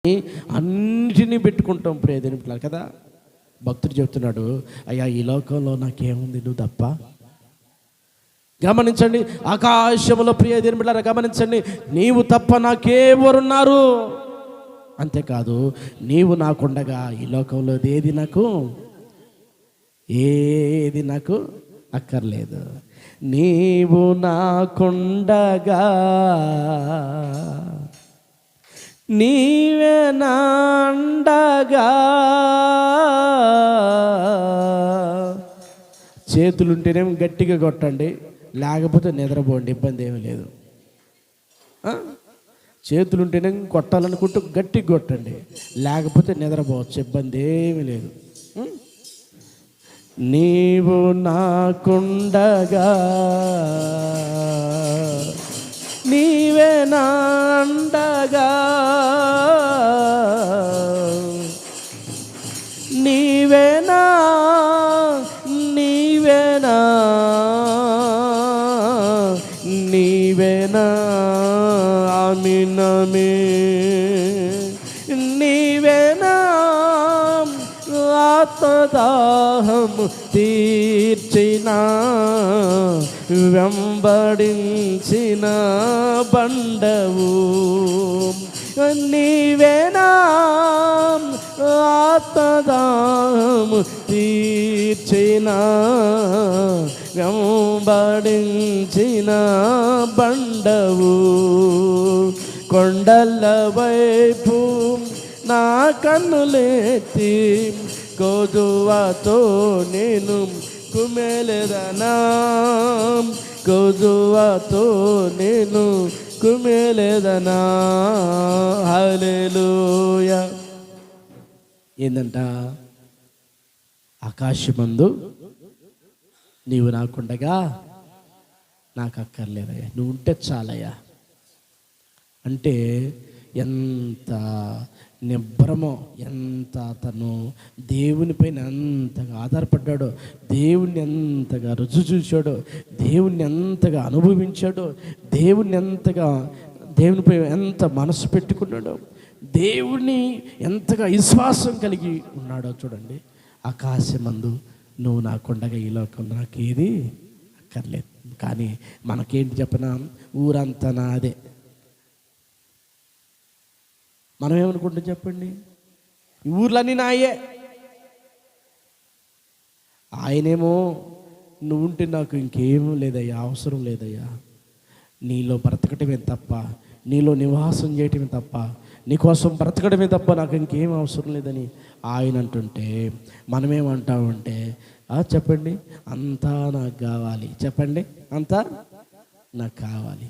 అన్నిటినీ పెట్టుకుంటాం ప్రియదేవుని కదా. భక్తుడు చెప్తున్నాడు, అయ్యా ఈ లోకంలో నాకేముంది నువ్వు తప్ప. గమనించండి, ఆకాశంలో ప్రియదేవుని బిడ్డలారా గమనించండి, నీవు తప్ప నాకెవరున్నారు. అంతేకాదు, నీవు నాకుండగా ఈ లోకంలో ఏది నాకు అక్కర్లేదు. నీవు నాకుండగా నీవే నాండగా. చేతులుంటేనేమో గట్టిగా కొట్టండి, లేకపోతే నిద్రపోండి, ఇబ్బంది ఏమీ లేదు. చేతులుంటేనే కొట్టాలనుకుంటూ గట్టిగా కొట్టండి, లేకపోతే నిద్రపోవచ్చు, ఇబ్బంది ఏమీ లేదు. నీవు నాకుండగా నీవే నాండగా, నీవేనా నీవేనా నీవేనా ఆమీన్ నీవేనా ఆత్మదాహము తీర్చిన వెంబడించిన బండవు. నీవేనా ఆత్మదాహము తీర్చిన వెంబడించిన బండవు. కొండల వైపు నా కన్నులెత్తి కొదువతో నేను కుమేలెదనా, కొదువతో నేను కుమేలెదనా. హల్లెలూయా. ఏందంట? ఆకాశమందు నీవు నాకుండగా నాకు అక్కర్లేదయ్యా, నువ్వు ఉంటే చాలయ్యా. అంటే ఎంత నిబ్బరమో, ఎంత అతను దేవుని పైన ఎంతగా ఆధారపడ్డాడో, దేవుణ్ణి ఎంతగా రుచి చూశాడో, దేవుణ్ణి ఎంతగా అనుభవించాడో, దేవునిపై ఎంత మనసు పెట్టుకున్నాడో, దేవుణ్ణి ఎంతగా విశ్వాసం కలిగి ఉన్నాడో చూడండి. ఆకాశమందు నువ్వు నాకుండగా ఈ లోకంలో నాకేది అక్కర్లేదు. కానీ మనకేంటి చెప్పనా, ఊరంతా నాదే. మనం ఏమనుకుంటాం చెప్పండి, ఈ ఊర్లన్నీ నాయే. ఆయనేమో నువ్వు ఉంటే నాకు ఇంకేం లేదయ్యా, అవసరం లేదయ్యా, నీలో బ్రతకటమే తప్ప, నీలో నివాసం చేయటమే తప్ప, నీకోసం బ్రతకడమే తప్ప నాకు ఇంకేం అవసరం లేదని ఆయన అంటుంటే మనమేమంటామంటే, చెప్పండి, అంతా నాకు కావాలి. చెప్పండి, అంతా నాకు కావాలి,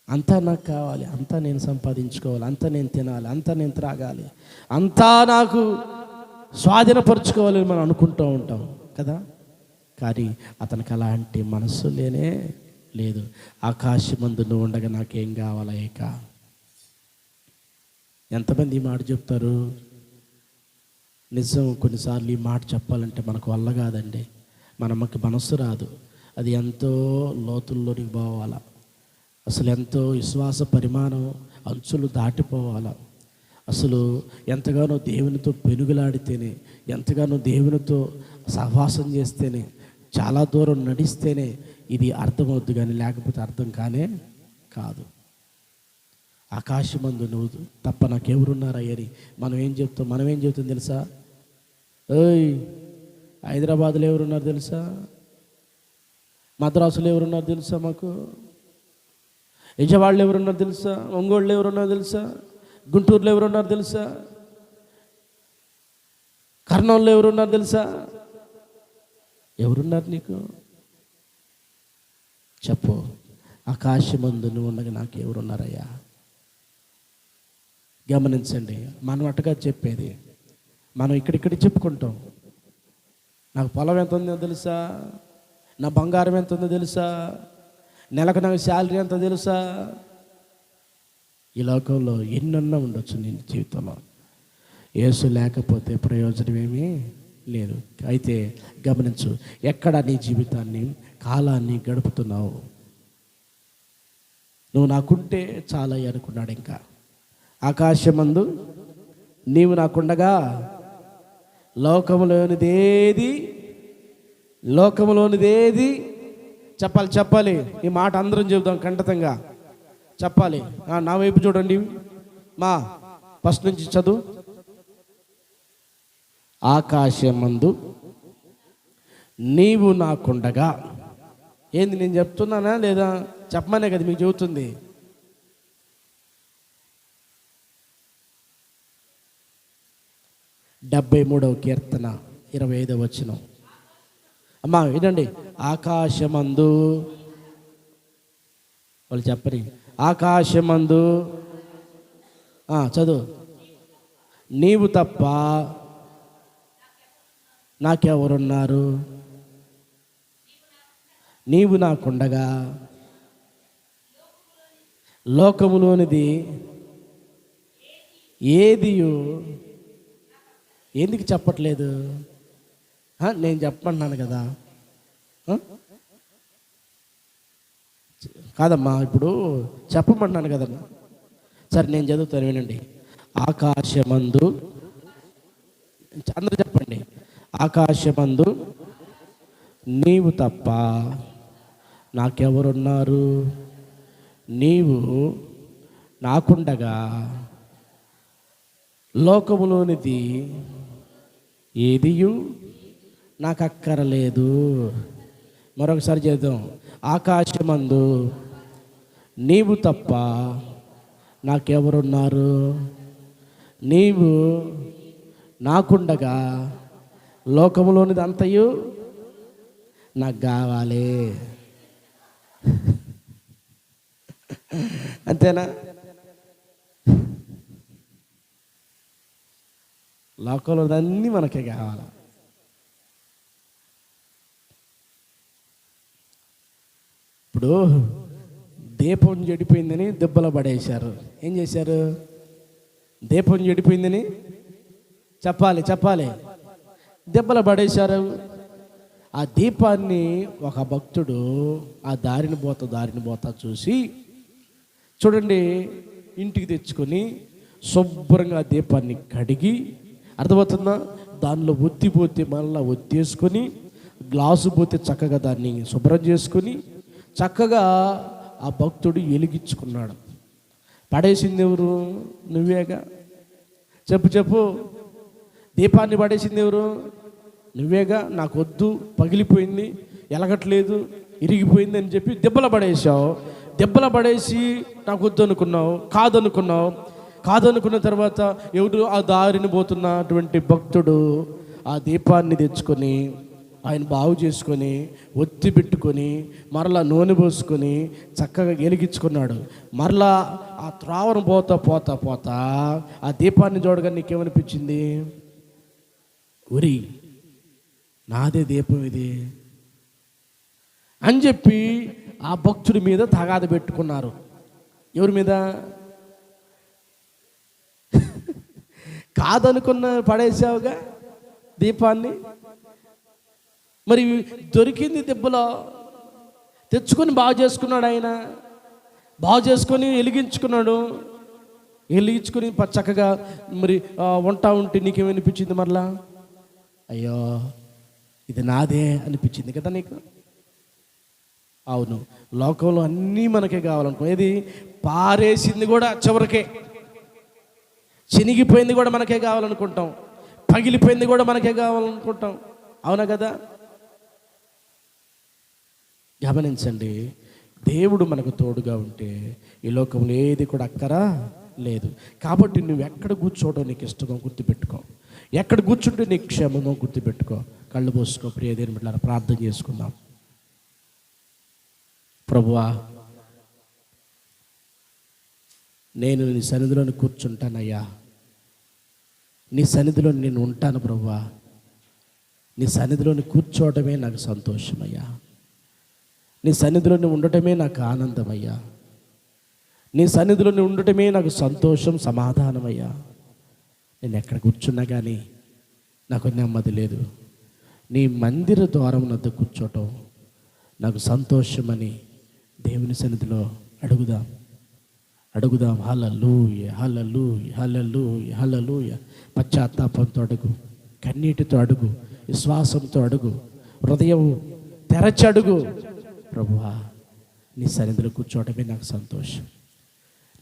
అంతా నాకు కావాలి, అంతా నేను సంపాదించుకోవాలి, అంతా నేను తినాలి, అంతా నేను త్రాగాలి, అంతా నాకు స్వాధీనపరుచుకోవాలని మనం అనుకుంటూ ఉంటాం కదా. కానీ అతనికి అలాంటి మనస్సు లేనే లేదు. ఆకాశమందు నువ్వు ఉండగా నాకేం కావాలా ఏక. ఎంతమంది ఈ మాట చెప్తారు? నిజం, కొన్నిసార్లు ఈ మాట చెప్పాలంటే మనకు వల్ల కాదండి, మనకి మనస్సు రాదు. అది ఎంతో లోతుల్లోనికి పోవాలా, అసలు ఎంతో విశ్వాస పరిమాణం అంచులు దాటిపోవాలా, అసలు ఎంతగానో దేవునితో పెనుగులాడితేనే, ఎంతగానో దేవునితో సహవాసం చేస్తేనే, చాలా దూరం నడిస్తేనే ఇది అర్థమవుద్దు, కానీ లేకపోతే అర్థం కానే కాదు. ఆకాశమందు నువ్వు తప్ప నాకెవరున్నారయ్యని మనం ఏం చెప్తాం తెలుసా? ఓయ్, హైదరాబాద్లో ఎవరున్నారు తెలుసా? మద్రాసులో ఎవరున్నారు తెలుసా? మాకు విజయవాడలో ఎవరున్నారు తెలుసా? ఒంగోలులో ఎవరున్నారు తెలుసా? గుంటూరులో ఎవరున్నారు తెలుసా? కర్నూలులో ఎవరున్నారు తెలుసా? ఎవరున్నారు నీకు? చెప్పు. ఆకాశమందు నువ్వు ఉండగా నాకు ఎవరున్నారయ్యా? గమనించండి, మనం అటుగా చెప్పేది, మనం ఇక్కడిక్కడ చెప్పుకుంటాం. నాకు పొలం ఎంత ఉందో తెలుసా, నా బంగారం ఎంత ఉందో తెలుసా, నెలకు నాకు శాలరీ ఎంత తెలుసా. ఈ లోకంలో ఎన్నన్నా ఉండొచ్చు నీ జీవితంలో, యేసు లేకపోతే ప్రయోజనం ఏమీ లేదు. అయితే గమనించు, ఎక్కడ నీ జీవితాన్ని, కాలాన్ని గడుపుతున్నావు? నువ్వు నాకుంటే చాలా అనుకున్నాడు. ఇంకా ఆకాశమందు నీవు నాకుండగా లోకములోనిదేది చెప్పాలి. ఈ మాట అందరం చెబుదాం, ఖండితంగా చెప్పాలి. నా వైపు చూడండి, ఫస్ట్ నుంచి చదువు. ఆకాశమందు నీవు నాకుండగా. ఏంది, నేను చెప్తున్నానా లేదా? చెప్పమనే కదా మీకు చెబుతుంది. కీర్తన 25వ వచనం. అమ్మా వినండి. ఆకాశమందు, వాళ్ళు చెప్పని, ఆకాశమందు చదువు. నీవు తప్ప నాకెవరున్నారు? నీవు నాకుండగా లోకములోనిది ఏదియు ఎందుకు చెప్పట్లేదు? నేను చెప్పమన్నాను కదా. కాదమ్మా, ఇప్పుడు చెప్పమన్నాను కదమ్మా. సరే నేను చదువుతాను, వినండి. ఆకాశమందు, అందరూ చెప్పండి. ఆకాశమందు నీవు తప్ప నాకెవరున్నారు? నీవు నాకుండగా లోకములోనిది ఏదియు నాకు అక్కరలేదు. మరొకసారి చేద్దాం. ఆకాశమందు నీవు తప్ప నాకెవరున్నారు? నీవు నాకుండగా లోకములోనిది అంతయు నాకు కావాలి. అంతేనా? లోకంలో అన్నీ మనకే కావాలి. ఇప్పుడు దీపం చెడిపోయిందని దెబ్బలు పడేశారు. ఏం చేశారు? దీపం చెడిపోయిందని చెప్పాలి దెబ్బలు పడేశారు. ఆ దీపాన్ని ఒక భక్తుడు ఆ దారిని పోతా చూసి, చూడండి, ఇంటికి తెచ్చుకొని శుభ్రంగా ఆ దీపాన్ని కడిగి, అర్థమవుతుందా, దానిలో ఒత్తి పోతే మళ్ళీ ఒత్తేసుకొని, గ్లాసు పోతే చక్కగా దాన్ని శుభ్రం చేసుకొని చక్కగా ఆ భక్తుడు వెలిగించుకున్నాడు. పడేసింది ఎవరు? నువ్వేగా. చెప్పు. దీపాన్ని పడేసింది ఎవరు? నువ్వేగా. నాకు వద్దు, పగిలిపోయింది, ఎలగట్లేదు, ఇరిగిపోయింది అని చెప్పి దెబ్బలు పడేసావు. దెబ్బలు పడేసి నాకు వద్దు అనుకున్నావు, కాదనుకున్న తర్వాత ఎవరు? ఆ దారిని పోతున్నటువంటి భక్తుడు ఆ దీపాన్ని తెచ్చుకొని ఆయన బాగు చేసుకొని ఒత్తి పెట్టుకొని మరలా నూనె పోసుకొని చక్కగా వెలిగించుకున్నాడు. మరలా ఆ త్రావను పోతా ఆ దీపాన్ని చూడగా నీకేమనిపించింది? ఉరి, నాదే దీపం ఇది అని చెప్పి ఆ భక్తుడి మీద తగాద పెట్టుకున్నారు. ఎవరి మీద? కాదనుకున్న పడేసావుగా దీపాన్ని. మరి దొరికింది దెబ్బలో, తెచ్చుకొని బాగు చేసుకున్నాడు. ఆయన బాగు చేసుకొని వెలిగించుకొని చక్కగా మరి వంట ఉంటే నీకేమనిపించింది? మరలా అయ్యో ఇది నాదే అనిపించింది కదా నీకు. అవును, లోకంలో అన్నీ మనకే కావాలనుకో. ఏది? పారేసింది కూడా చివరికే, చినిగిపోయింది కూడా మనకే కావాలనుకుంటాం, పగిలిపోయింది కూడా మనకే కావాలనుకుంటాం. అవునా కదా? గమనించండి, దేవుడు మనకు తోడుగా ఉంటే ఈ లోకంలో ఏది కూడా అక్కరా లేదు. కాబట్టి నువ్వు ఎక్కడ కూర్చోవడం నీకు ఇష్టమో గుర్తుపెట్టుకో, ఎక్కడ కూర్చుంటే నీకు క్షేమమో గుర్తుపెట్టుకో. కళ్ళు పోసుకో. ప్రియ దేవుని బిడ్డలారా, ప్రార్థన చేసుకుందాం. ప్రభువా, నేను నీ సన్నిధిలోని కూర్చుంటానయ్యా. నీ సన్నిధిలో నేను ఉంటాను ప్రభువా. నీ సన్నిధిలోని కూర్చోవడమే నాకు సంతోషమయ్యా. నీ సన్నిధిలోని ఉండటమే నాకు ఆనందమయ్యా. నీ సన్నిధిలోని ఉండటమే నాకు సంతోషం, సమాధానమయ్యా. నేను ఎక్కడ కూర్చున్నా కానీ నాకు నెమ్మది లేదు. నీ మందిర ద్వారం వద్ద కూర్చోవటం నాకు సంతోషమని దేవుని సన్నిధిలో అడుగుదాం. అడుగుదాం. హల్లెలూయా, హల్లెలూయా, హల్లెలూయా, హల్లెలూయా. పశ్చాత్తాపంతో అడుగు, కన్నీటితో అడుగు, విశ్వాసంతో అడుగు, హృదయం తెరచి అడుగు. ప్రభువా, నీ సన్నిధిలో కూర్చోవటమే నాకు సంతోషం,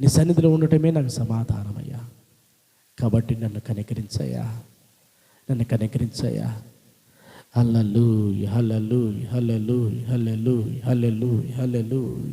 నీ సన్నిధిలో ఉండటమే నాకు సమాధానమయ్యా. కాబట్టి నన్ను కనికరించయ్యా, నన్ను కనికరించయ్యా. హల్లెలూయా, హల్లెలూయా, హల్లెలూయా, హల్లెలూయా, హల్లెలూయా, హల్లెలూయా.